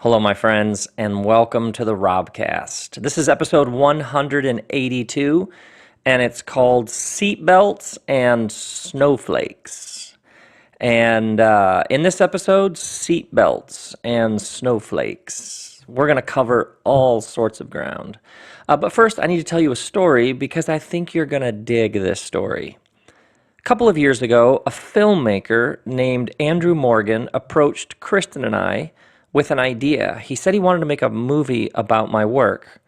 Hello, my friends, and welcome to the RobCast. This is episode 182, and it's called Seatbelts and Snowflakes. And in this episode, Seatbelts and Snowflakes, we're going to cover all sorts of ground. But first, I need to tell you a story because I think you're going to dig this story. A couple of years ago, a filmmaker named Andrew Morgan approached Kristen and I with an idea. He said he wanted to make a movie about my work,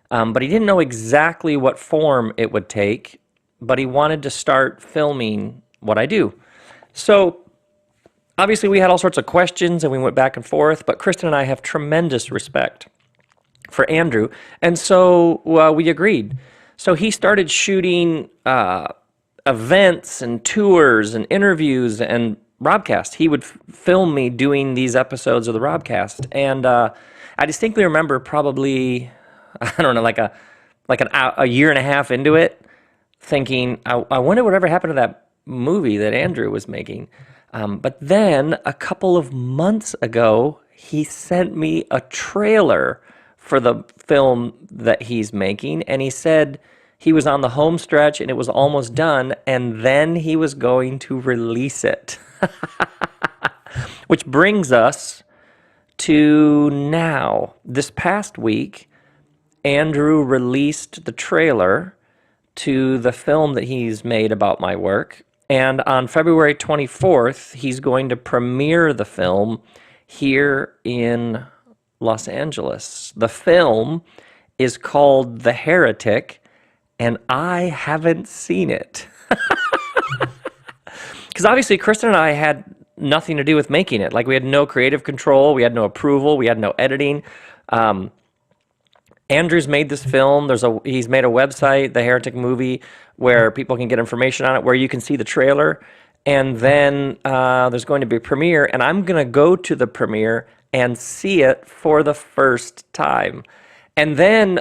but he didn't know exactly what form it would take, but he wanted to start filming what I do. So obviously we had all sorts of questions and we went back and forth, but Kristen and I have tremendous respect for Andrew, and so we agreed. So he started shooting events and tours and interviews and RobCast. He would film me doing these episodes of the RobCast, and I distinctly remember probably, I don't know, like a year and a half into it, thinking, I wonder whatever happened to that movie that Andrew was making. But then a couple of months ago, he sent me a trailer for the film that he's making, and he said he was on the home stretch and it was almost done, and then he was going to release it. Which brings us to now. This past week, Andrew released the trailer to the film that he's made about my work, and on February 24th, he's going to premiere the film here in Los Angeles. The film is called The Heretic, and I haven't seen it. Because obviously Kristen and I had nothing to do with making it. Like, we had no creative control, we had no approval, we had no editing. Andrew's made this film. He's made a website, the Heretic movie, where people can get information on it, where you can see the trailer. And then there's going to be a premiere, and I'm going to go to the premiere and see it for the first time. And then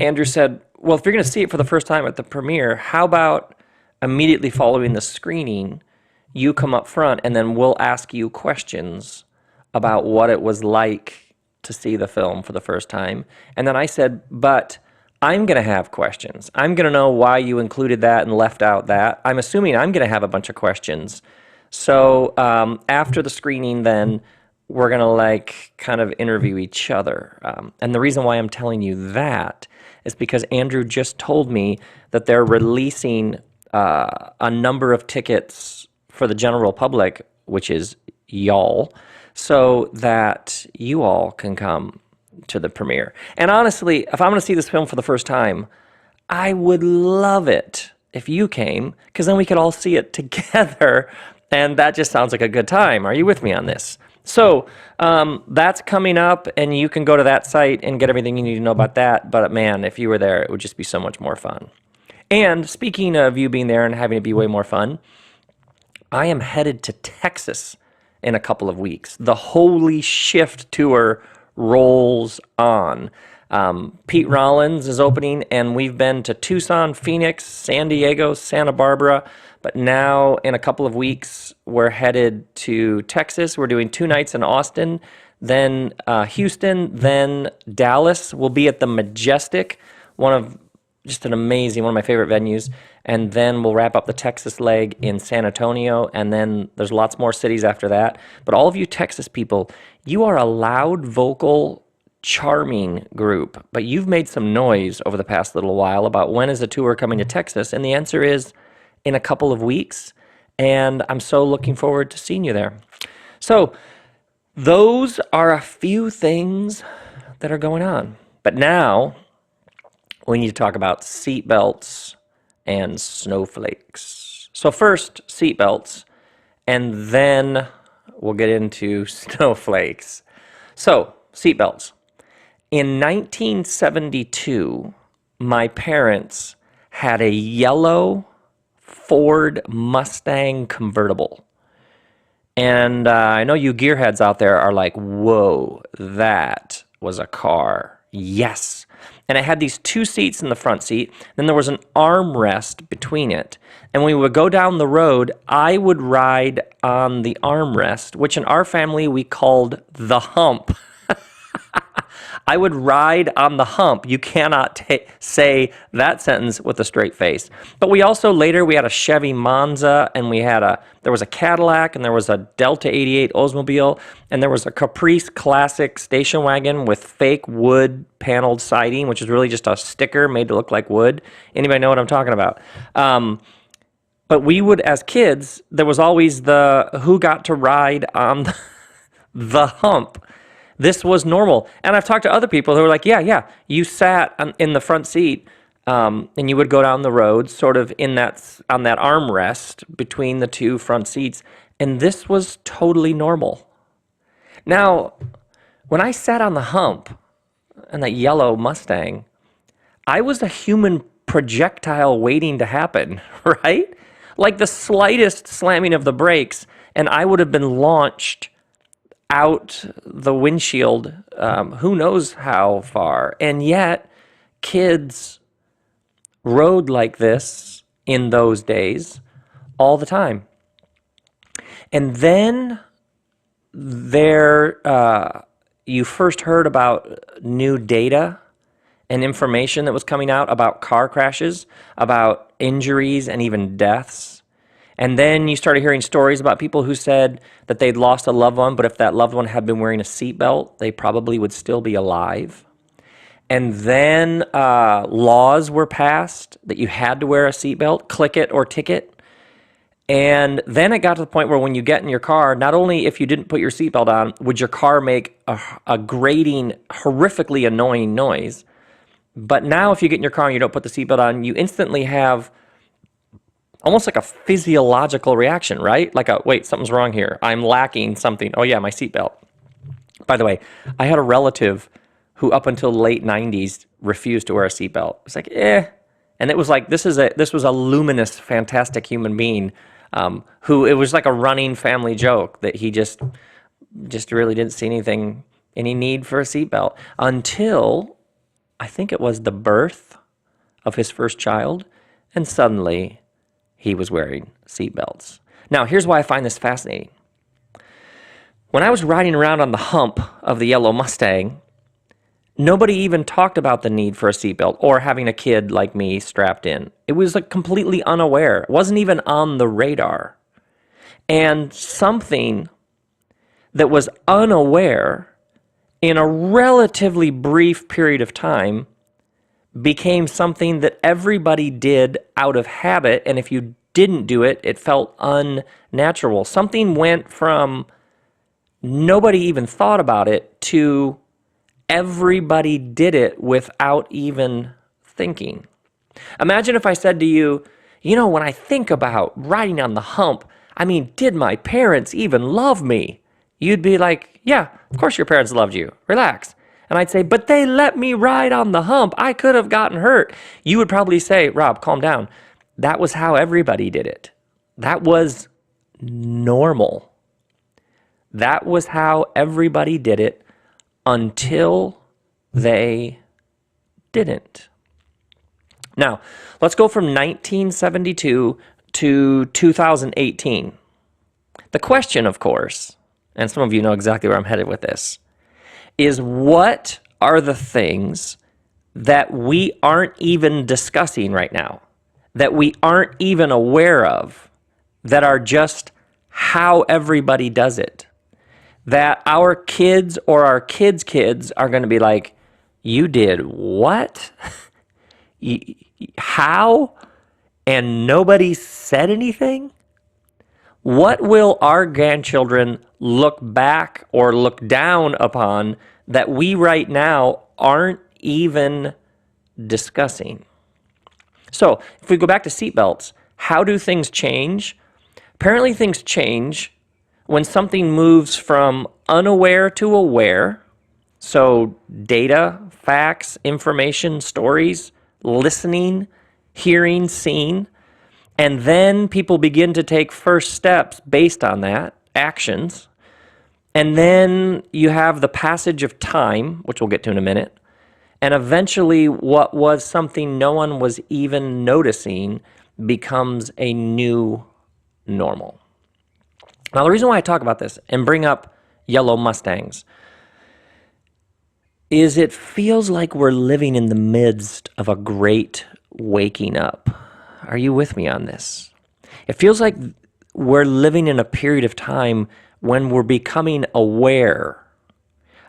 Andrew said, well, if you're going to see it for the first time at the premiere, how about immediately following the screening, you come up front and then we'll ask you questions about what it was like to see the film for the first time. And then I said, but I'm going to have questions. I'm going to know why you included that and left out that. I'm assuming I'm going to have a bunch of questions. So after the screening, then we're going to kind of interview each other. And the reason why I'm telling you that is because Andrew just told me that they're releasing a number of tickets for the general public, which is y'all, so that you all can come to the premiere. And honestly, if I'm going to see this film for the first time, I would love it if you came, because then we could all see it together, and that just sounds like a good time. Are you with me on this? So that's coming up, and you can go to that site and get everything you need to know about that. But man, if you were there, it would just be so much more fun. And speaking of you being there and having it be way more fun, I am headed to Texas in a couple of weeks. The Holy Shift Tour rolls on. Pete Rollins is opening, and we've been to Tucson, Phoenix, San Diego, Santa Barbara, but now in a couple of weeks, we're headed to Texas. We're doing 2 nights in Austin, then Houston, then Dallas. We'll be at the Majestic, one of my favorite venues. And then we'll wrap up the Texas leg in San Antonio, and then there's lots more cities after that. But all of you Texas people, you are a loud, vocal, charming group, but you've made some noise over the past little while about when is the tour coming to Texas, and the answer is in a couple of weeks, and I'm so looking forward to seeing you there. So those are a few things that are going on. But now we need to talk about seatbelts and snowflakes. So first, seatbelts, and then we'll get into snowflakes. So, seatbelts. In 1972, my parents had a yellow Ford Mustang convertible. And I know you gearheads out there are like, whoa, that was a car. Yes. And it had these 2 seats in the front seat. Then there was an armrest between it. And when we would go down the road, I would ride on the armrest, which in our family we called the hump. I would ride on the hump. You cannot say that sentence with a straight face. But we also later, we had a Chevy Monza, and there was a Cadillac, and there was a Delta 88 Oldsmobile, and there was a Caprice Classic station wagon with fake wood paneled siding, which is really just a sticker made to look like wood. Anybody know what I'm talking about? But we would, as kids, there was always who got to ride on the hump. This was normal. And I've talked to other people who were like, yeah, you sat in the front seat, and you would go down the road sort of on that armrest between the two front seats. And this was totally normal. Now, when I sat on the hump in that yellow Mustang, I was a human projectile waiting to happen, right? Like the slightest slamming of the brakes, and I would have been launched out the windshield, who knows how far. And yet, kids rode like this in those days all the time. And then you first heard about new data and information that was coming out about car crashes, about injuries and even deaths. And then you started hearing stories about people who said that they'd lost a loved one, but if that loved one had been wearing a seatbelt, they probably would still be alive. And then laws were passed that you had to wear a seatbelt, click it or ticket. And then it got to the point where when you get in your car, not only if you didn't put your seatbelt on, would your car make a grating, horrifically annoying noise, but now if you get in your car and you don't put the seatbelt on, you instantly have almost like a physiological reaction, right? Like wait, something's wrong here. I'm lacking something. Oh yeah, my seatbelt. By the way, I had a relative who up until the late 90s refused to wear a seatbelt. It's like, And it was like, this was a luminous, fantastic human being who, it was like a running family joke that he just really didn't see any need for a seatbelt until I think it was the birth of his first child, and suddenly he was wearing seatbelts. Now, here's why I find this fascinating. When I was riding around on the hump of the yellow Mustang, nobody even talked about the need for a seatbelt or having a kid like me strapped in. It was like completely unaware. It wasn't even on the radar. And something that was unaware in a relatively brief period of time became something that everybody did out of habit, and if you didn't do it, it felt unnatural. Something went from nobody even thought about it to everybody did it without even thinking. Imagine if I said to you, when I think about riding on the hump, I mean, did my parents even love me? You'd be like, yeah, of course your parents loved you. Relax. And I'd say, but they let me ride on the hump. I could have gotten hurt. You would probably say, Rob, calm down. That was how everybody did it. That was normal. That was how everybody did it until they didn't. Now, let's go from 1972 to 2018. The question, of course, and some of you know exactly where I'm headed with this, is what are the things that we aren't even discussing right now, that we aren't even aware of, that are just how everybody does it, that our kids or our kids' kids are going to be like, you did what? How? And nobody said anything? What will our grandchildren look back or look down upon that we right now aren't even discussing? So if we go back to seatbelts, how do things change? Apparently things change when something moves from unaware to aware. So data, facts, information, stories, listening, hearing, seeing. And then people begin to take first steps based on that, actions. And then you have the passage of time, which we'll get to in a minute. And eventually what was something no one was even noticing becomes a new normal. Now, the reason why I talk about this and bring up yellow Mustangs, is it feels like we're living in the midst of a great waking up. Are you with me on this? It feels like we're living in a period of time when we're becoming aware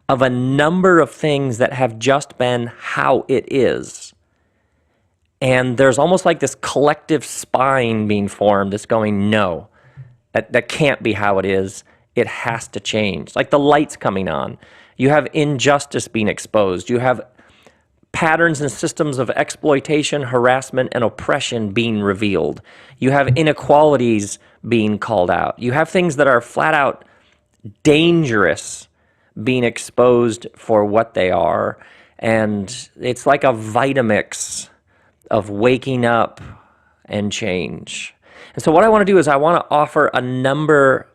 of a number of things that have just been how it is. And there's almost like this collective spine being formed that's going, no, that can't be how it is. It has to change. Like the lights coming on. You have injustice being exposed. You have patterns and systems of exploitation, harassment, and oppression being revealed. You have inequalities being called out. You have things that are flat out dangerous being exposed for what they are. And it's like a Vitamix of waking up and change. And so what I want to do is I want to offer a number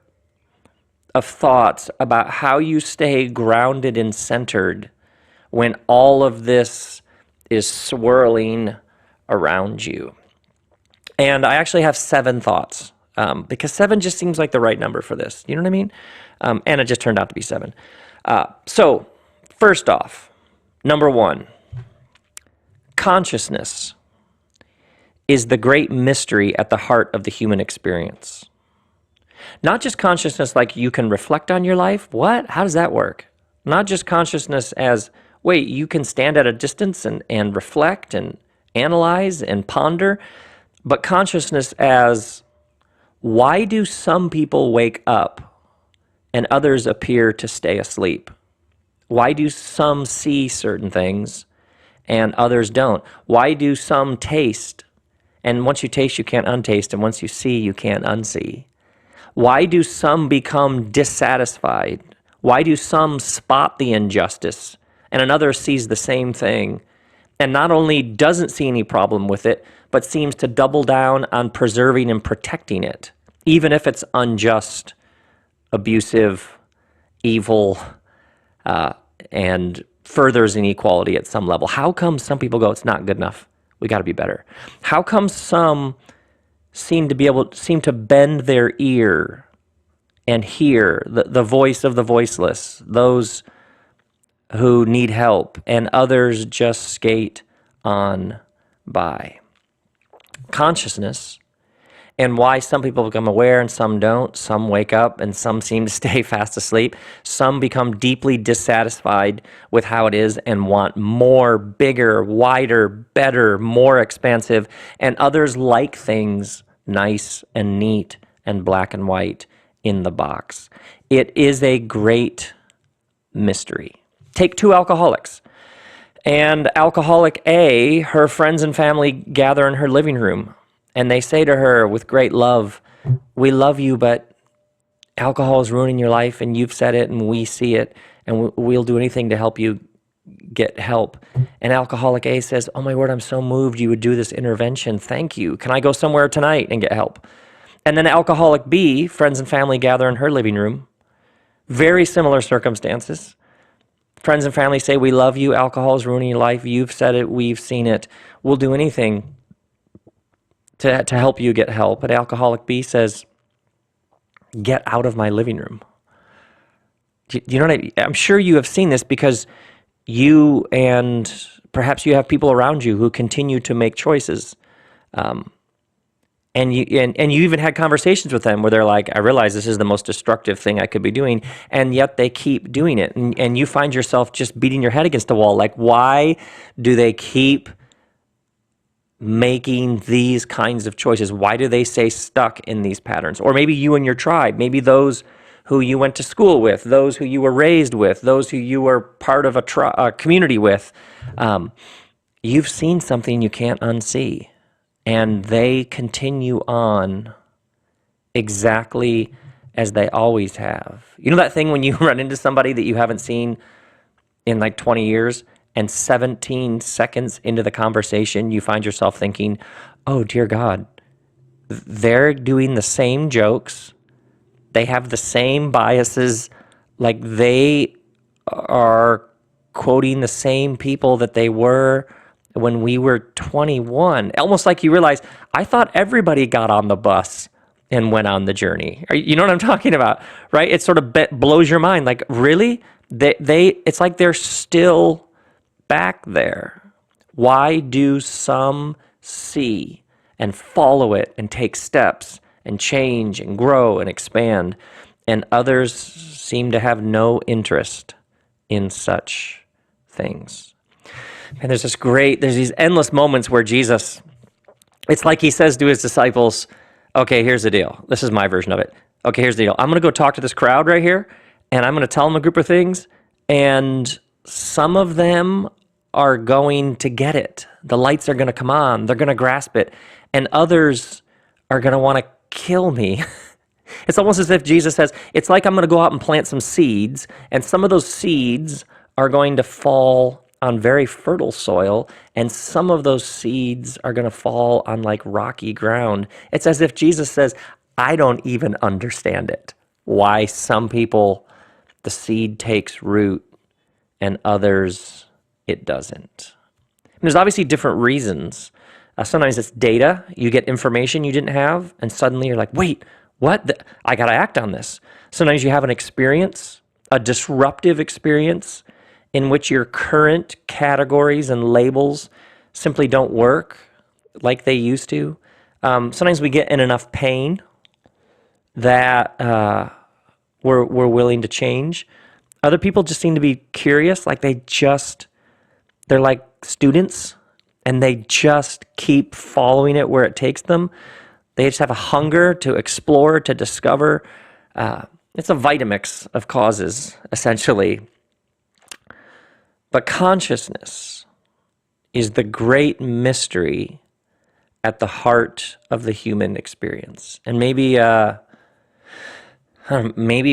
of thoughts about how you stay grounded and centered when all of this is swirling around you. And I actually have 7 thoughts because 7 just seems like the right number for this. You know what I mean? And it just turned out to be 7. So first off, number 1, consciousness is the great mystery at the heart of the human experience. Not just consciousness like you can reflect on your life. What? How does that work? Not just consciousness as, wait, you can stand at a distance and reflect and analyze and ponder, but consciousness as, why do some people wake up and others appear to stay asleep? Why do some see certain things and others don't? Why do some taste? And once you taste, you can't untaste. And once you see, you can't unsee. Why do some become dissatisfied? Why do some spot the injustice and another sees the same thing and not only doesn't see any problem with it, but seems to double down on preserving and protecting it, even if it's unjust, abusive, evil, and furthers inequality at some level? How come some people go, it's not good enough? We got to be better. How come some seem to bend their ear and hear the voice of the voiceless, those who need help, and others just skate on by? Consciousness, and why some people become aware and some don't. Some wake up and some seem to stay fast asleep. Some become deeply dissatisfied with how it is and want more, bigger, wider, better, more expansive. And others like things nice and neat and black and white in the box. It is a great mystery. Take 2 alcoholics. And alcoholic A, her friends and family gather in her living room. And they say to her with great love, we love you, but alcohol is ruining your life, and you've said it, and we see it, and we'll do anything to help you get help. And alcoholic A says, oh my word, I'm so moved you would do this intervention. Thank you. Can I go somewhere tonight and get help? And then alcoholic B, friends and family gather in her living room. Very similar circumstances. Friends and family say, we love you, alcohol is ruining your life, you've said it, we've seen it, we'll do anything to help you get help. But alcoholic B says, get out of my living room. Do you know what I mean? I'm sure you have seen this because you and perhaps you have people around you who continue to make choices. And you even had conversations with them where they're like, I realize this is the most destructive thing I could be doing, and yet they keep doing it. And you find yourself just beating your head against the wall. Like, why do they keep making these kinds of choices? Why do they stay stuck in these patterns? Or maybe you and your tribe, maybe those who you went to school with, those who you were raised with, those who you were part of a community with. You've seen something you can't unsee. And they continue on exactly as they always have. You know that thing when you run into somebody that you haven't seen in like 20 years, and 17 seconds into the conversation, you find yourself thinking, oh, dear God, they're doing the same jokes. They have the same biases. Like they are quoting the same people that they were when we were 21. Almost like you realize, I thought everybody got on the bus and went on the journey. You know what I'm talking about, right? It sort of blows your mind. Like, really? It's like they're still back there. Why do some see and follow it and take steps and change and grow and expand, and others seem to have no interest in such things? And there's these endless moments where Jesus, it's like he says to his disciples, okay, here's the deal. This is my version of it. Okay, here's the deal. I'm going to go talk to this crowd right here, and I'm going to tell them a group of things, and some of them are going to get it. The lights are going to come on. They're going to grasp it. And others are going to want to kill me. It's almost as if Jesus says, it's like I'm going to go out and plant some seeds, and some of those seeds are going to fall on very fertile soil, and some of those seeds are going to fall on like rocky ground. It's as if Jesus says, I don't even understand it. Why some people, the seed takes root, and others, it doesn't. And there's obviously different reasons. Sometimes it's data. You get information you didn't have, and suddenly you're like, wait, what? I got to act on this. Sometimes you have an experience, a disruptive experience, in which your current categories and labels simply don't work like they used to. Sometimes we get in enough pain that we're willing to change. Other people just seem to be curious, like they're like students, and they just keep following it where it takes them. They just have a hunger to explore, to discover. It's a Vitamix of causes, essentially. But consciousness is the great mystery at the heart of the human experience. And maybe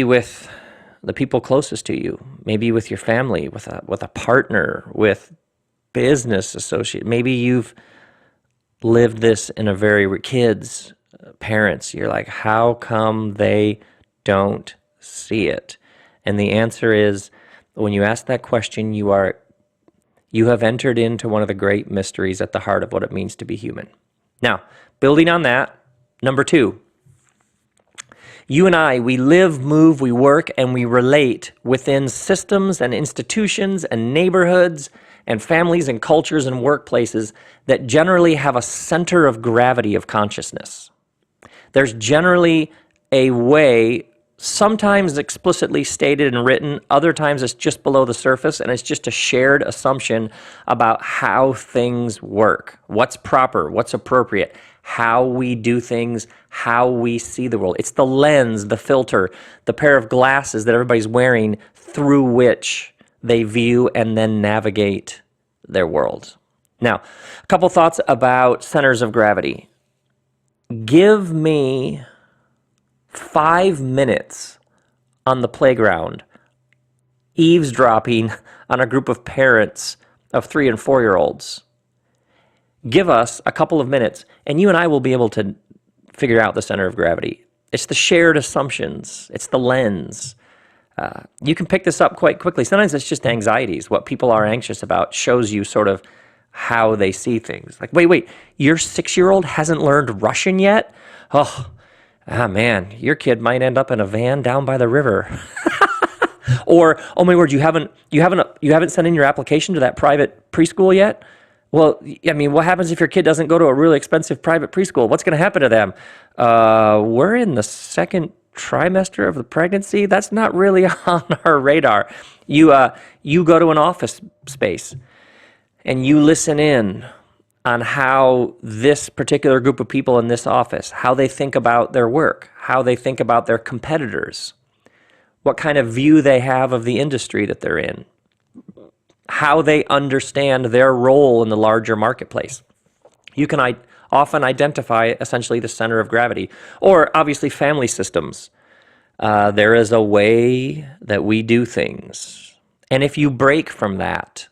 with the people closest to you, maybe with your family, with a partner, with business associate. Maybe you've lived this in a very kids, parents. You're like, how come they don't see it? And the answer is, when you ask that question, you have entered into one of the great mysteries at the heart of what it means to be human. Now, building on that, number 2, you and I, we live, move, we work, and we relate within systems and institutions and neighborhoods and families and cultures and workplaces that generally have a center of gravity of consciousness. There's generally a way, sometimes explicitly stated and written, other times it's just below the surface, and it's just a shared assumption about how things work, what's proper, what's appropriate, how we do things, how we see the world. It's the lens, the filter, the pair of glasses that everybody's wearing through which they view and then navigate their world. Now, a couple thoughts about centers of gravity. Give me 5 minutes on the playground, eavesdropping on a group of parents of 3 and 4-year-olds. Give us a couple of minutes, and you and I will be able to figure out the center of gravity. It's the shared assumptions. It's the lens. You can pick this up quite quickly. Sometimes it's just anxieties. What people are anxious about shows you sort of how they see things. Like, wait, your 6-year-old hasn't learned Russian yet? Oh, man, your kid might end up in a van down by the river. Or, oh my word, you haven't sent in your application to that private preschool yet? Well, I mean, what happens if your kid doesn't go to a really expensive private preschool? What's going to happen to them? We're in the second trimester of the pregnancy. That's not really on our radar. You go to an office space and you listen in on how this particular group of people in this office, how they think about their work, how they think about their competitors, what kind of view they have of the industry that they're in, how they understand their role in the larger marketplace. You can often identify essentially the center of gravity. Or obviously family systems. There is a way that we do things. And if you break from that,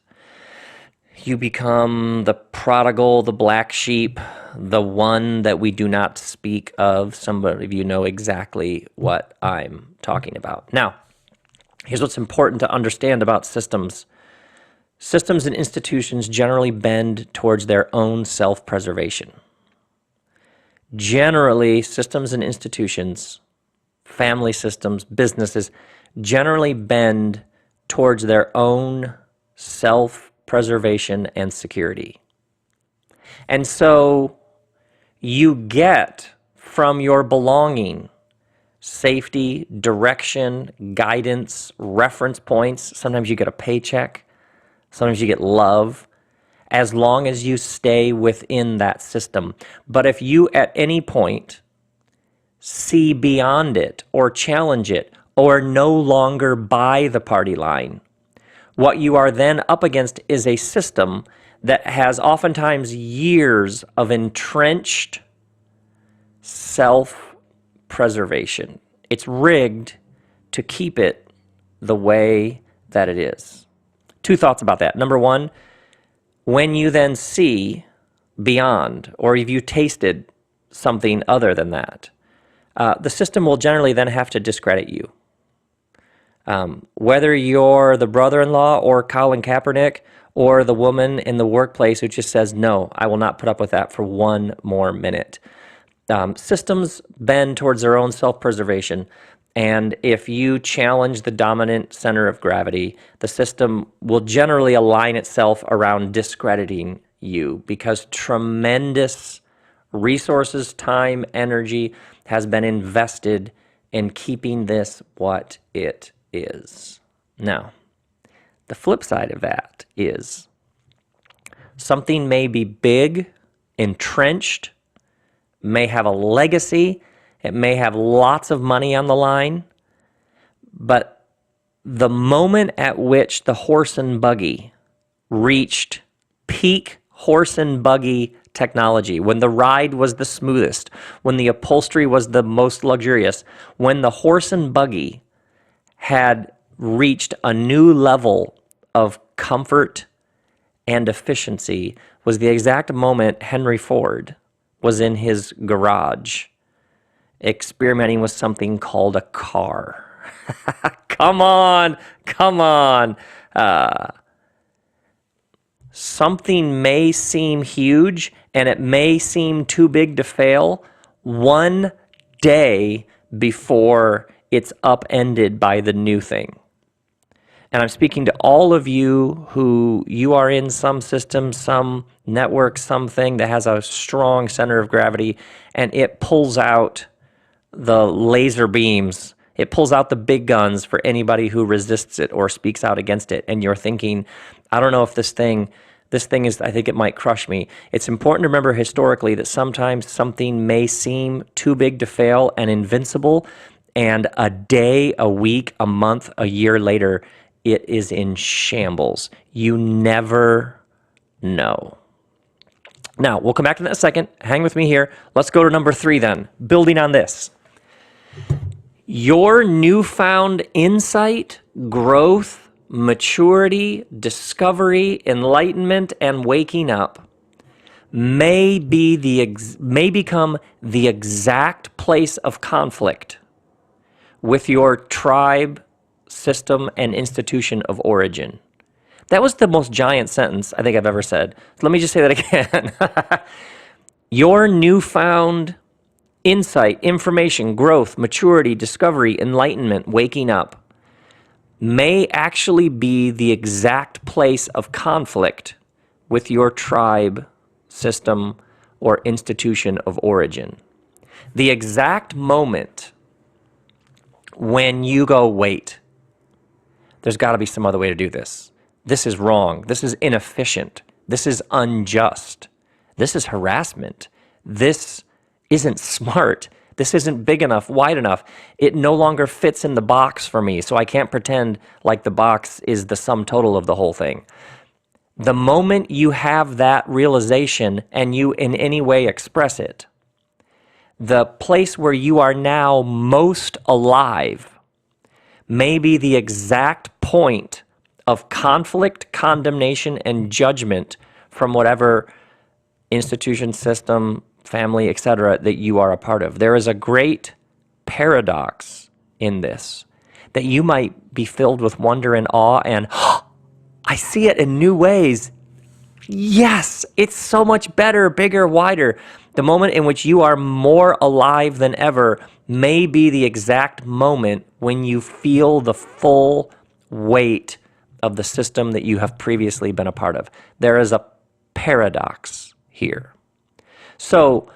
you become the prodigal, the black sheep, the one that we do not speak of. Some of you know exactly what I'm talking about. Now, here's what's important to understand about systems. Systems and institutions generally bend towards their own self-preservation. Generally, systems and institutions, family systems, businesses, generally bend towards their own self-preservation and security. And so you get from your belonging safety, direction, guidance, reference points. Sometimes you get a paycheck. Sometimes you get love, as long as you stay within that system. But if you at any point see beyond it or challenge it or no longer buy the party line, what you are then up against is a system that has oftentimes years of entrenched self-preservation. It's rigged to keep it the way that it is. Two thoughts about that. Number one, when you then see beyond, or if you tasted something other than that, the system will generally then have to discredit you. Whether you're the brother-in-law or Colin Kaepernick or the woman in the workplace who just says, no, I will not put up with that for one more minute. Systems bend towards their own self-preservation, and if you challenge the dominant center of gravity, the system will generally align itself around discrediting you, because tremendous resources, time, energy has been invested in keeping this what it is. Now, the flip side of that is something may be big, entrenched, may have a legacy, it may have lots of money on the line, but the moment at which the horse and buggy reached peak horse and buggy technology, when the ride was the smoothest, when the upholstery was the most luxurious, when the horse and buggy had reached a new level of comfort and efficiency, was the exact moment Henry Ford was in his garage experimenting with something called a car. Come on. Something may seem huge and it may seem too big to fail one day before it's upended by the new thing. And I'm speaking to all of you who you are in some system, some network, something that has a strong center of gravity, and it pulls out the laser beams. It pulls out the big guns for anybody who resists it or speaks out against it. And you're thinking, I don't know if this thing is, I think it might crush me. It's important to remember historically that sometimes something may seem too big to fail and invincible, and a day, a week, a month, a year later, it is in shambles. You never know. Now, we'll come back to that in a second. Hang with me here. Let's go to number 3 then, building on this. Your newfound insight, growth, maturity, discovery, enlightenment, and waking up may become the exact place of conflict with your tribe, system, and institution of origin. That was the most giant sentence I think I've ever said. So let me just say that again. Your newfound insight, information, growth, maturity, discovery, enlightenment, waking up may actually be the exact place of conflict with your tribe, system, or institution of origin. The exact moment when you go, wait, there's got to be some other way to do this. This is wrong. This is inefficient. This is unjust. This is harassment. This isn't smart. This isn't big enough, wide enough. It no longer fits in the box for me, so I can't pretend like the box is the sum total of the whole thing. The moment you have that realization and you in any way express it, the place where you are now most alive may be the exact point of conflict, condemnation, and judgment from whatever institution, system, family, etc., that you are a part of. There is a great paradox in this, that you might be filled with wonder and awe and, oh, I see it in new ways. Yes, it's so much better, bigger, wider. The moment in which you are more alive than ever may be the exact moment when you feel the full weight of the system that you have previously been a part of. There is a paradox here. So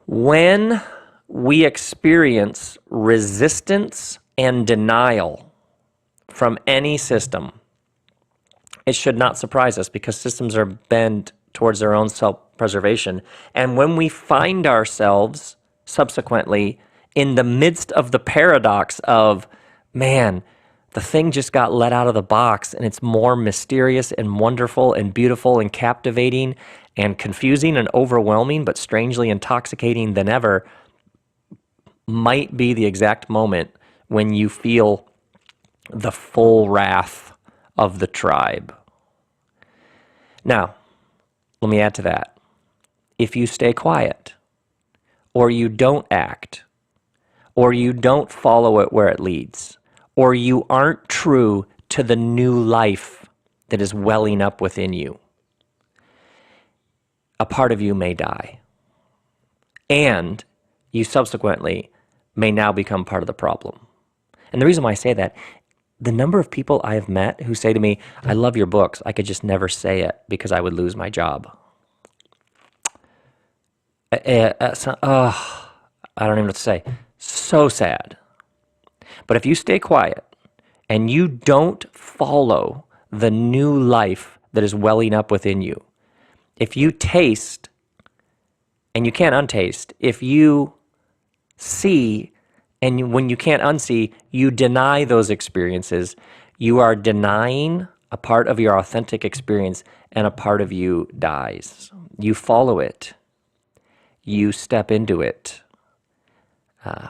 when we experience resistance and denial from any system, it should not surprise us because systems are bent towards their own self-preservation. And when we find ourselves subsequently in the midst of the paradox of, man, the thing just got let out of the box and it's more mysterious and wonderful and beautiful and captivating and confusing and overwhelming, but strangely intoxicating than ever, might be the exact moment when you feel the full wrath of the tribe. Now, let me add to that. If you stay quiet, or you don't act, or you don't follow it where it leads, or you aren't true to the new life that is welling up within you, a part of you may die. And you subsequently may now become part of the problem. And the reason why I say that, the number of people I have met who say to me, I love your books, I could just never say it because I would lose my job. I don't even know what to say. So sad. But if you stay quiet and you don't follow the new life that is welling up within you, if you taste, and you can't untaste, if you see, and when you can't unsee, you deny those experiences, you are denying a part of your authentic experience, and a part of you dies. You follow it. You step into it.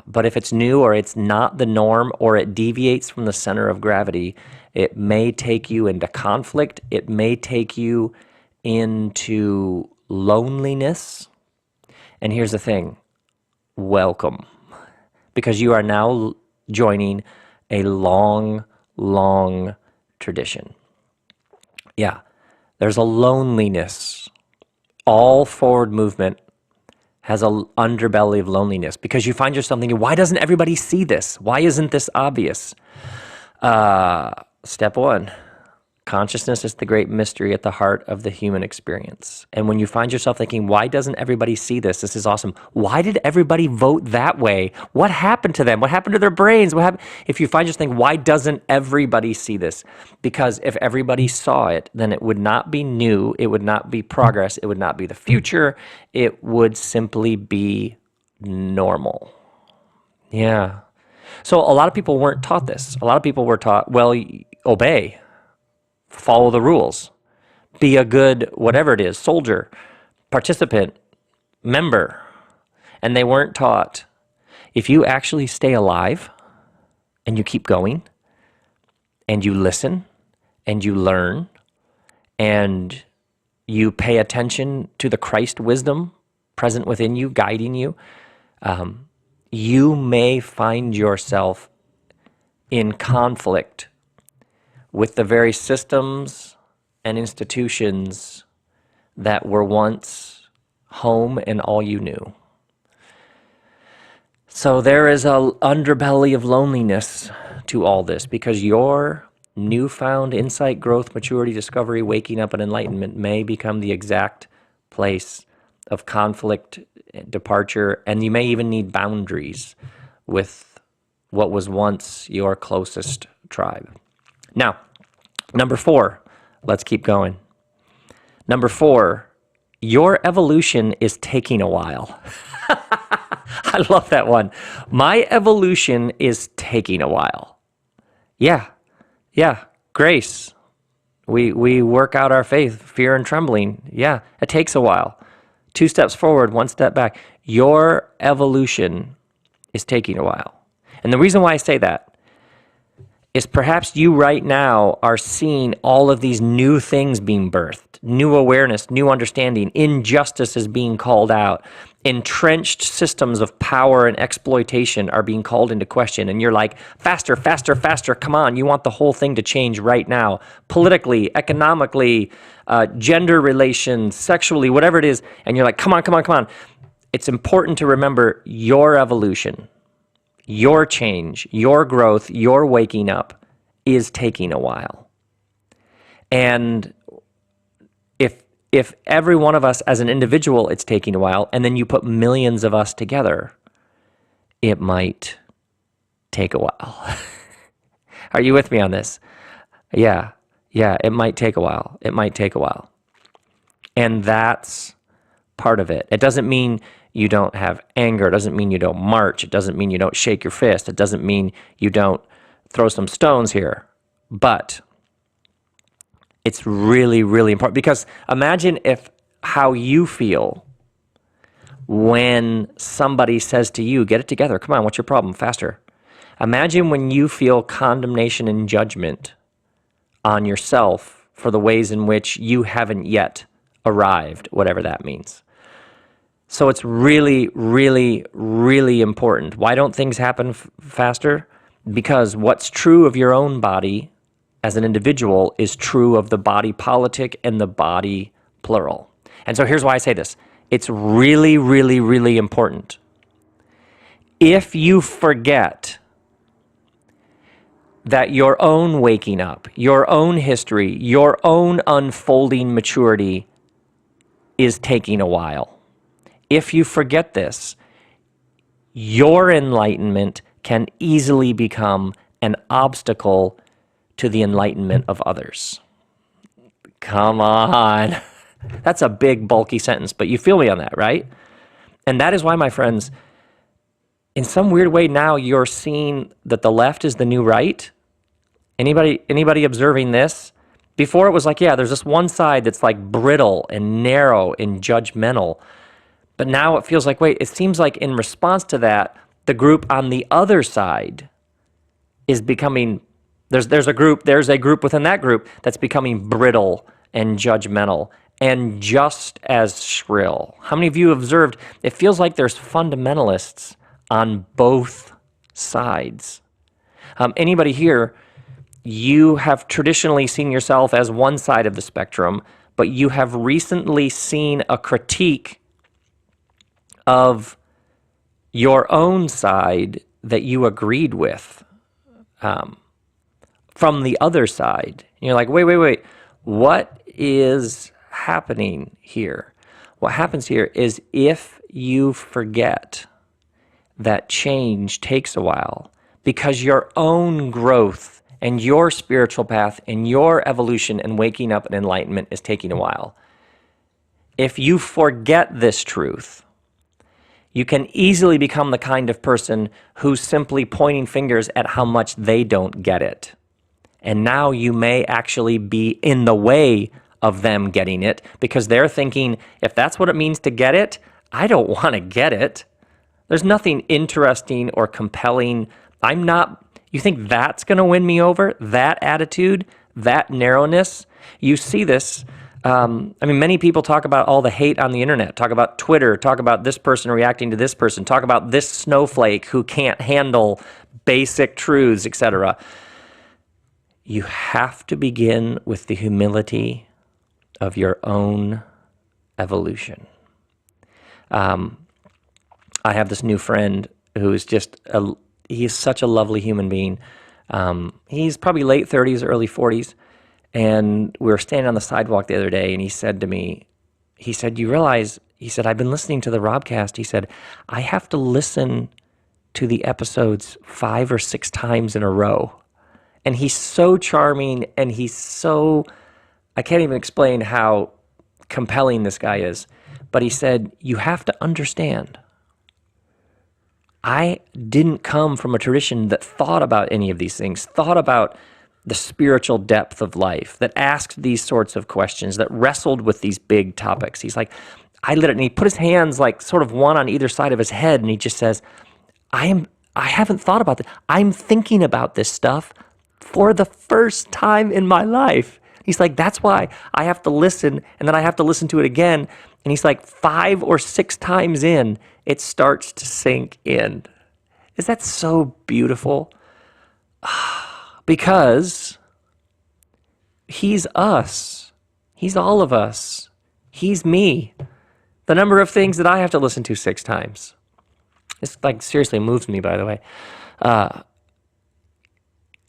But if it's new or it's not the norm or it deviates from the center of gravity, it may take you into conflict. It may take you into loneliness. And here's the thing, welcome. Because you are now joining a long, long tradition. Yeah, there's a loneliness. All forward movement has an underbelly of loneliness because you find yourself thinking, why doesn't everybody see this? Why isn't this obvious? Step one, consciousness is the great mystery at the heart of the human experience. And when you find yourself thinking, why doesn't everybody see this? This is awesome. Why did everybody vote that way? What happened to them? What happened to their brains? What happened? If you find yourself thinking, why doesn't everybody see this? Because if everybody saw it, then it would not be new. It would not be progress. It would not be the future. It would simply be normal. Yeah. So a lot of people weren't taught this. A lot of people were taught, well, obey. Follow the rules, be a good, whatever it is, soldier, participant, member. And they weren't taught, if you actually stay alive and you keep going and you listen and you learn and you pay attention to the Christ wisdom present within you, guiding you, you may find yourself in conflict with the very systems and institutions that were once home and all you knew. So there is an underbelly of loneliness to all this because your newfound insight, growth, maturity, discovery, waking up, and enlightenment may become the exact place of conflict, departure, and you may even need boundaries with what was once your closest tribe. Now, number 4, let's keep going. Number 4, your evolution is taking a while. I love that one. My evolution is taking a while. Yeah, grace. We work out our faith, fear and trembling. Yeah, it takes a while. 2 steps forward, 1 step back. Your evolution is taking a while. And the reason why I say that is perhaps you right now are seeing all of these new things being birthed, new awareness, new understanding, injustice is being called out, entrenched systems of power and exploitation are being called into question, and you're like, faster, faster, faster, come on, you want the whole thing to change right now, politically, economically, gender relations, sexually, whatever it is, and you're like, come on, come on, come on. It's important to remember your evolution, your change, your growth, your waking up is taking a while. And if every one of us as an individual, it's taking a while, and then you put millions of us together, it might take a while. Are you with me on this? Yeah, it might take a while. It might take a while. And that's part of it. It doesn't mean you don't have anger. It doesn't mean you don't march. It doesn't mean you don't shake your fist. It doesn't mean you don't throw some stones here. But it's really, really important, because imagine if how you feel when somebody says to you, get it together, come on, what's your problem, faster. Imagine when you feel condemnation and judgment on yourself for the ways in which you haven't yet arrived, whatever that means. So it's really, really, really important. Why don't things happen faster? Because what's true of your own body as an individual is true of the body politic and the body plural. And so here's why I say this. It's really, really, really important. If you forget that your own waking up, your own history, your own unfolding maturity is taking a while. If you forget this, your enlightenment can easily become an obstacle to the enlightenment of others. Come on. That's a big, bulky sentence, but you feel me on that, right? And that is why, my friends, in some weird way now you're seeing that the left is the new right. Anybody observing this? Before it was like, yeah, there's this one side that's like brittle and narrow and judgmental. But now it feels like, wait, it seems like in response to that, the group on the other side is becoming, there's a group within that group that's becoming brittle and judgmental and just as shrill. How many of you have observed, it feels like there's fundamentalists on both sides? Anybody here, you have traditionally seen yourself as one side of the spectrum, but you have recently seen a critique of your own side that you agreed with from the other side. And you're like, wait, what is happening here? What happens here is if you forget that change takes a while, because your own growth and your spiritual path and your evolution and waking up and enlightenment is taking a while. If you forget this truth, you can easily become the kind of person who's simply pointing fingers at how much they don't get it. And now you may actually be in the way of them getting it, because they're thinking, if that's what it means to get it, I don't want to get it. There's nothing interesting or compelling. You think that's going to win me over? That attitude, that narrowness? You see this. Many people talk about all the hate on the internet, talk about Twitter, talk about this person reacting to this person, talk about this snowflake who can't handle basic truths, etc. You have to begin with the humility of your own evolution. I have this new friend who's he's such a lovely human being. He's probably late 30s, early 40s. And we were standing on the sidewalk the other day, and he said to me, you realize, I've been listening to the RobCast. He said, I have to listen to the episodes 5 or 6 times in a row. And he's so charming, and I can't even explain how compelling this guy is. But he said, you have to understand, I didn't come from a tradition that thought about any of these things, thought about the spiritual depth of life, that asked these sorts of questions, that wrestled with these big topics. He's like, and he put his hands like sort of one on either side of his head, and he just says, I haven't thought about this. I'm thinking about this stuff for the first time in my life. He's like, that's why I have to listen, and then I have to listen to it again. And he's like, 5 or 6 times in, it starts to sink in. Is that so beautiful? Because he's us. He's all of us. He's me. The number of things that I have to listen to 6 times. This seriously moves me, by the way.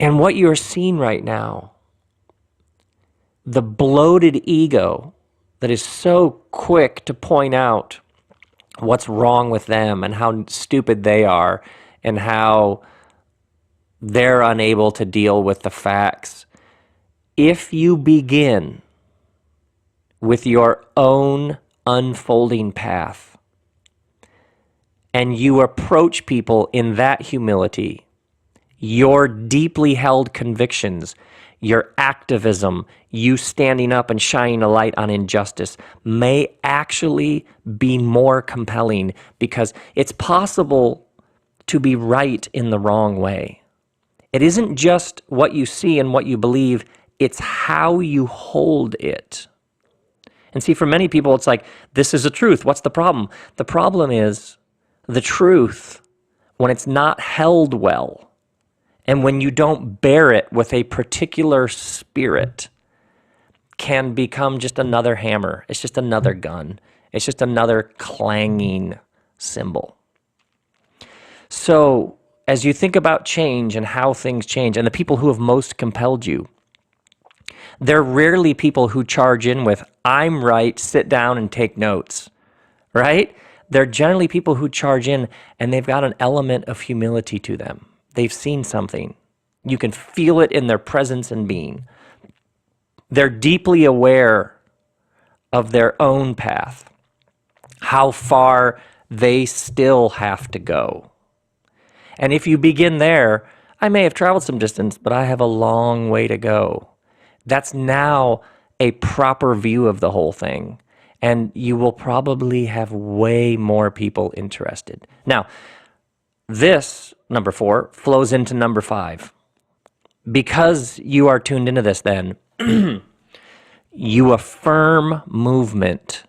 And what you're seeing right now, the bloated ego that is so quick to point out what's wrong with them and how stupid they are and how they're unable to deal with the facts. If you begin with your own unfolding path and you approach people in that humility, your deeply held convictions, your activism, you standing up and shining a light on injustice may actually be more compelling, because it's possible to be right in the wrong way. It isn't just what you see and what you believe, it's how you hold it. And see, for many people, it's like, this is the truth. What's the problem? The problem is the truth, when it's not held well, and when you don't bear it with a particular spirit, can become just another hammer. It's just another gun. It's just another clanging cymbal. So as you think about change and how things change, and the people who have most compelled you, they're rarely people who charge in with, I'm right, sit down and take notes, right? They're generally people who charge in and they've got an element of humility to them. They've seen something. You can feel it in their presence and being. They're deeply aware of their own path, how far they still have to go. And if you begin there, I may have traveled some distance, but I have a long way to go. That's now a proper view of the whole thing. And you will probably have way more people interested. Now, this, number 4, flows into number 5. Because you are tuned into this then, you affirm movement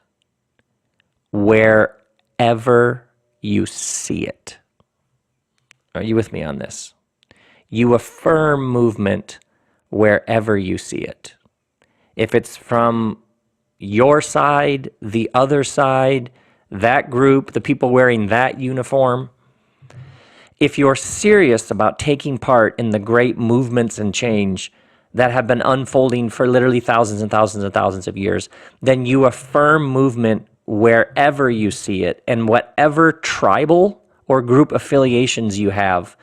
wherever you see it. Are you with me on this? You affirm movement wherever you see it. If it's from your side, the other side, that group, the people wearing that uniform, if you're serious about taking part in the great movements and change that have been unfolding for literally thousands and thousands and thousands of years, then you affirm movement wherever you see it, and whatever tribal or group affiliations you have,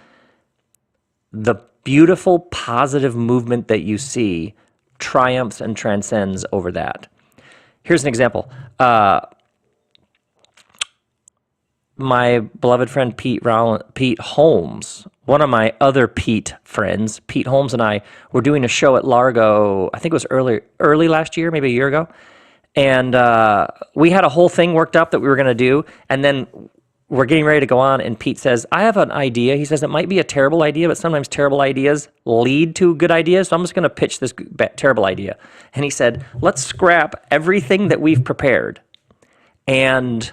the beautiful positive movement that you see triumphs and transcends over that. Here's an example. My beloved friend Pete Holmes, one of my other Pete friends, Pete Holmes and I were doing a show at Largo, I think it was early last year, maybe a year ago. And we had a whole thing worked up that we were going to do. And then we're getting ready to go on. And Pete says, I have an idea. He says, it might be a terrible idea, but sometimes terrible ideas lead to good ideas. So I'm just going to pitch this terrible idea. And he said, let's scrap everything that we've prepared. And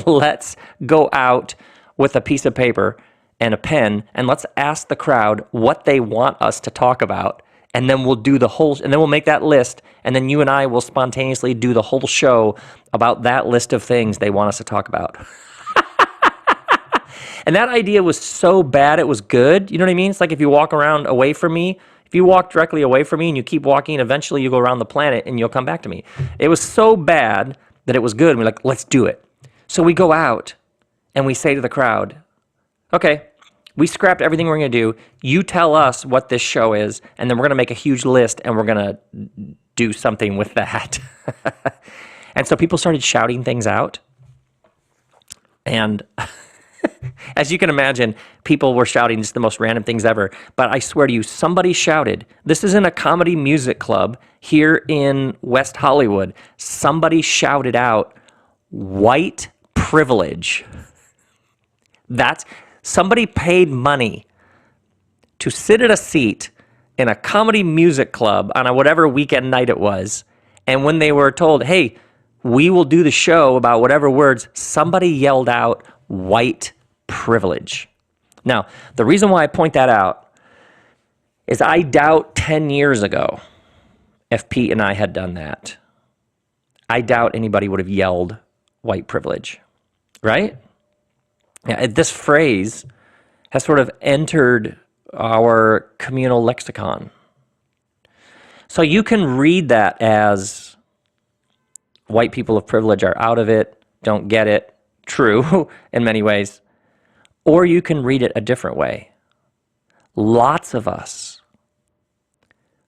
let's go out with a piece of paper and a pen, and let's ask the crowd what they want us to talk about, and then we'll do the whole, and then we'll make that list, and then you and I will spontaneously do the whole show about that list of things they want us to talk about. And that idea was so bad it was good. You know what I mean? It's like if you walk around away from me, if you walk directly away from me and you keep walking, eventually you go around the planet and you'll come back to me. It was so bad that it was good. And we're like, let's do it. So we go out and we say to the crowd, okay, we scrapped everything we're going to do. You tell us what this show is, and then we're going to make a huge list and we're going to do something with that. And so people started shouting things out. And as you can imagine, people were shouting just the most random things ever. But I swear to you, somebody shouted. This is in a comedy music club here in West Hollywood. Somebody shouted out, white privilege. That's, somebody paid money to sit at a seat in a comedy music club on a whatever weekend night it was. And when they were told, hey, we will do the show about whatever words, somebody yelled out, white privilege. Now, the reason why I point that out is I doubt 10 years ago, if Pete and I had done that, I doubt anybody would have yelled white privilege, right? Yeah, this phrase has sort of entered our communal lexicon. So you can read that as white people of privilege are out of it, don't get it, true in many ways, or you can read it a different way. Lots of us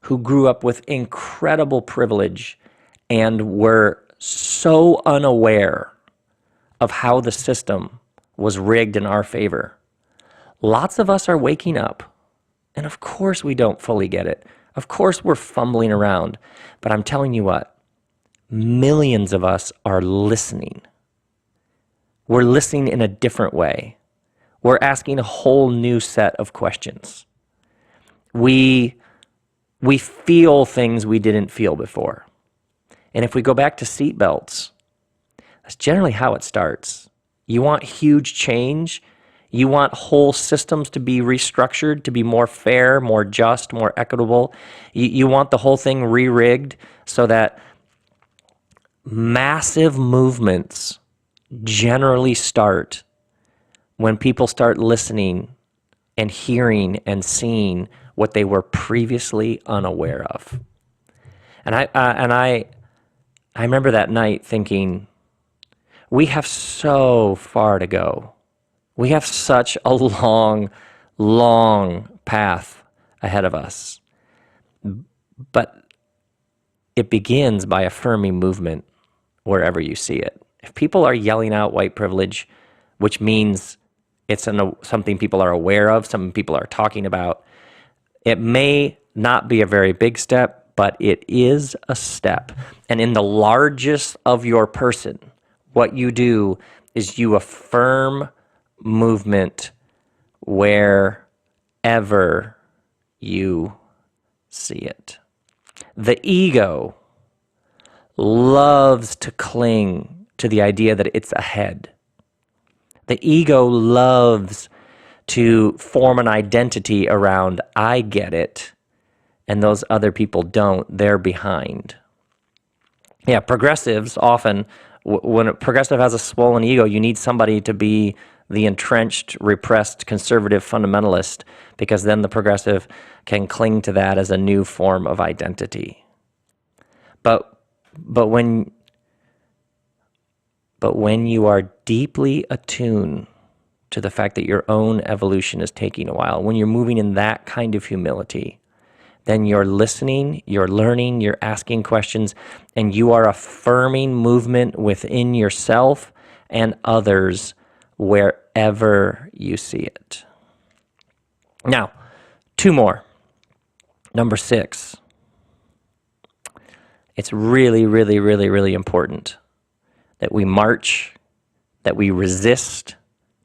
who grew up with incredible privilege and were so unaware of how the system was rigged in our favor. Lots of us are waking up, and of course we don't fully get it. Of course we're fumbling around, but I'm telling you what, millions of us are listening. We're listening in a different way. We're asking a whole new set of questions. We feel things we didn't feel before. And if we go back to seatbelts, that's generally how it starts. You want huge change. You want whole systems to be restructured, to be more fair, more just, more equitable. You want the whole thing re-rigged so that massive movements generally start when people start listening and hearing and seeing what they were previously unaware of. And I remember that night thinking, we have so far to go. We have such a long, long path ahead of us. But it begins by affirming movement wherever you see it. If people are yelling out white privilege, which means it's something people are aware of, something people are talking about, it may not be a very big step, but it is a step. And in the largest of your person, what you do is you affirm movement wherever you see it. The ego loves to cling to the idea that it's ahead. The ego loves to form an identity around, I get it, and those other people don't, they're behind. Yeah, progressives often, when a progressive has a swollen ego, you need somebody to be the entrenched, repressed, conservative fundamentalist, because then the progressive can cling to that as a new form of identity. But when you are deeply attuned to the fact that your own evolution is taking a while, when you're moving in that kind of humility, then you're listening, you're learning, you're asking questions, and you are affirming movement within yourself and others wherever you see it. Now, two more. Number 6. It's really, really, really, really important that we march, that we resist,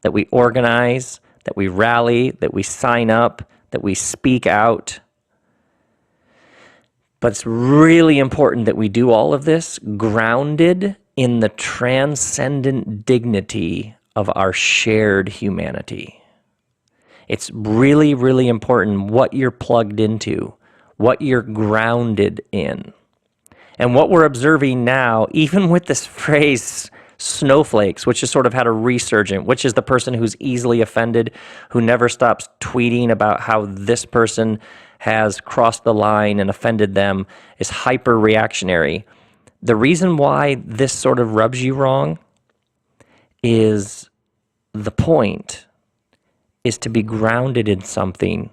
that we organize, that we rally, that we sign up, that we speak out. But it's really important that we do all of this grounded in the transcendent dignity of our shared humanity. It's really, really important what you're plugged into, what you're grounded in. And what we're observing now, even with this phrase, Snowflakes, which has sort of had a resurgence, which is the person who's easily offended, who never stops tweeting about how this person has crossed the line and offended them, is hyper-reactionary. The reason why this sort of rubs you wrong is the point is to be grounded in something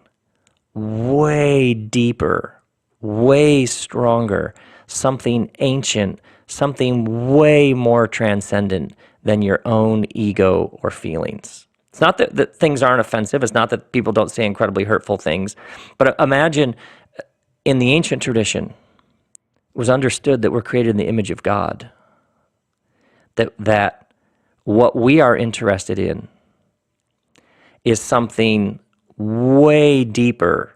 way deeper, way stronger, something ancient, something way more transcendent than your own ego or feelings. It's not that things aren't offensive. It's not that people don't say incredibly hurtful things. But imagine in the ancient tradition, it was understood that we're created in the image of God. That what we are interested in is something way deeper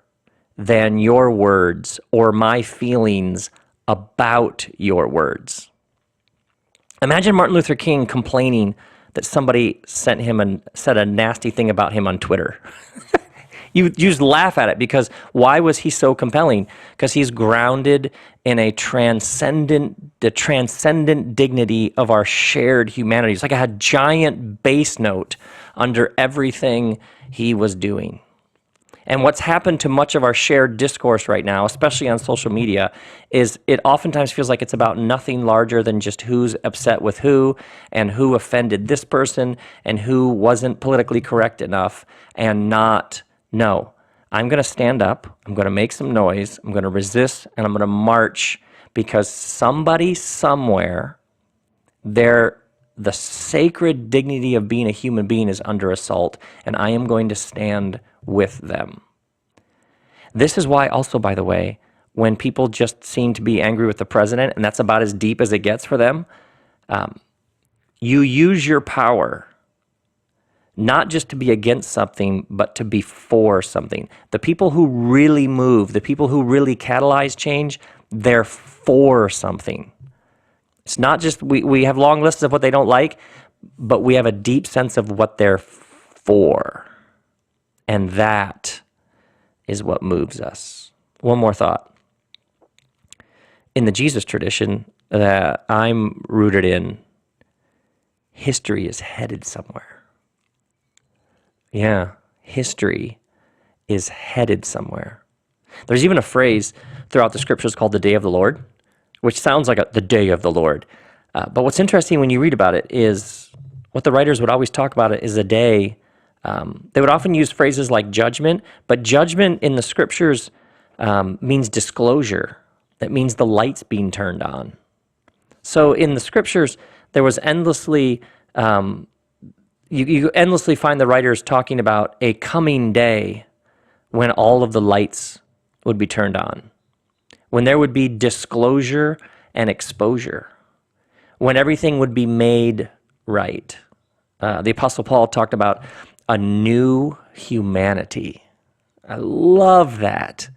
than your words or my feelings about your words. Imagine Martin Luther King complaining that somebody sent him and said a nasty thing about him on Twitter. You just laugh at it, because why was he so compelling? Because he's grounded in the transcendent dignity of our shared humanity. It's like a giant bass note under everything he was doing. And what's happened to much of our shared discourse right now, especially on social media, is it oftentimes feels like it's about nothing larger than just who's upset with who and who offended this person and who wasn't politically correct enough, and not, no, I'm going to stand up, I'm going to make some noise, I'm going to resist, and I'm going to march because somebody somewhere, the sacred dignity of being a human being is under assault, and I am going to stand with them. This is why also, by the way, when people just seem to be angry with the president, and that's about as deep as it gets for them, you use your power not just to be against something, but to be for something. The people who really move, the people who really catalyze change, they're for something. It's not just, we have long lists of what they don't like, but we have a deep sense of what they're for. And that is what moves us. One more thought. In the Jesus tradition that I'm rooted in, history is headed somewhere. Yeah, history is headed somewhere. There's even a phrase throughout the scriptures called the day of the Lord, which sounds like the day of the Lord. But what's interesting when you read about it is what the writers would always talk about it is a day. They would often use phrases like judgment, but judgment in the scriptures means disclosure. That means the lights being turned on. So in the scriptures, there was endlessly, you endlessly find the writers talking about a coming day when all of the lights would be turned on, when there would be disclosure and exposure, when everything would be made right. The Apostle Paul talked about a new humanity. I love that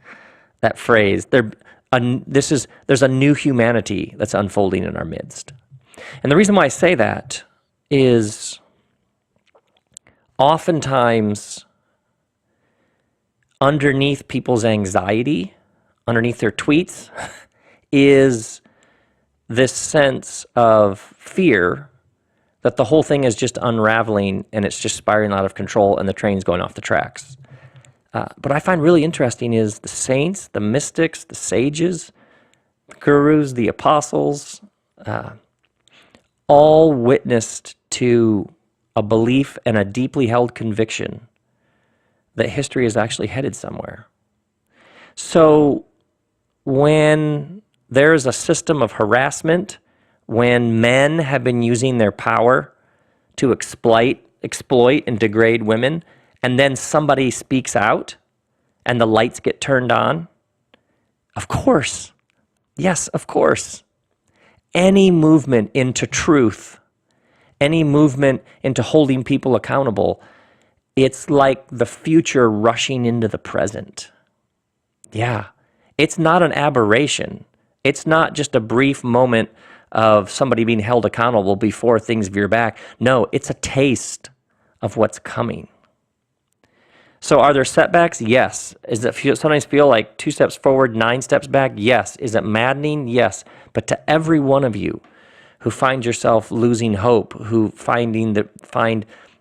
phrase. There's a new humanity that's unfolding in our midst. And the reason why I say that is oftentimes underneath people's anxiety, underneath their tweets, is this sense of fear that the whole thing is just unraveling and it's just spiraling out of control and the train's going off the tracks. But I find really interesting is the saints, the mystics, the sages, the gurus, the apostles, all witnessed to a belief and a deeply held conviction that history is actually headed somewhere. So when there's a system of harassment, when men have been using their power to exploit and degrade women, and then somebody speaks out and the lights get turned on, of course, yes, of course, any movement into truth, any movement into holding people accountable, it's like the future rushing into the present. Yeah, it's not an aberration. It's not just a brief moment of somebody being held accountable before things veer back. No, it's a taste of what's coming. So are there setbacks? Yes. Does it sometimes feel like 2 steps forward, 9 steps back? Yes. Is it maddening? Yes. But to every one of you who find yourself losing hope, who find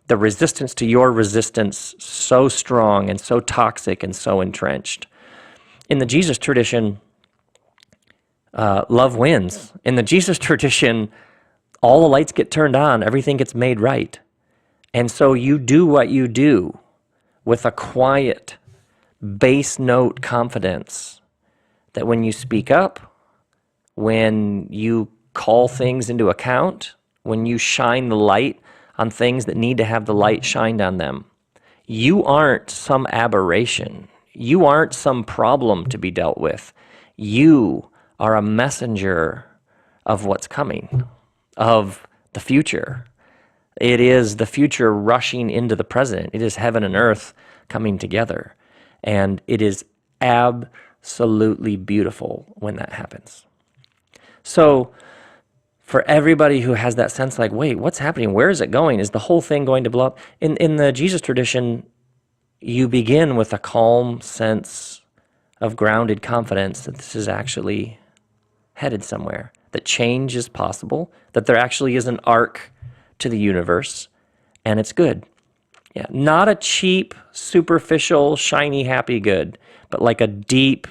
the resistance to your resistance so strong and so toxic and so entrenched. In the Jesus tradition, love wins. In the Jesus tradition, all the lights get turned on, everything gets made right. And so you do what you do with a quiet, bass note confidence that when you speak up, when you call things into account, when you shine the light on things that need to have the light shined on them, you aren't some aberration. You aren't some problem to be dealt with. You are a messenger of what's coming, of the future. It is the future rushing into the present. It is heaven and earth coming together. And it is absolutely beautiful when that happens. So for everybody who has that sense like, wait, what's happening? Where is it going? Is the whole thing going to blow up? In the Jesus tradition, you begin with a calm sense of grounded confidence that this is actually headed somewhere, that change is possible, that there actually is an arc to the universe, and it's good. Yeah, not a cheap, superficial, shiny, happy good, but like a deep,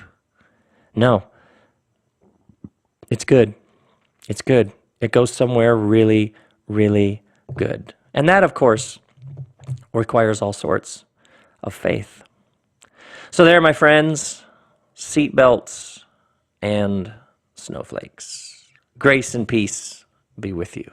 no, it's good. It's good. It goes somewhere really, really good. And that, of course, requires all sorts of faith. So there, my friends, seatbelts and snowflakes. Grace and peace be with you.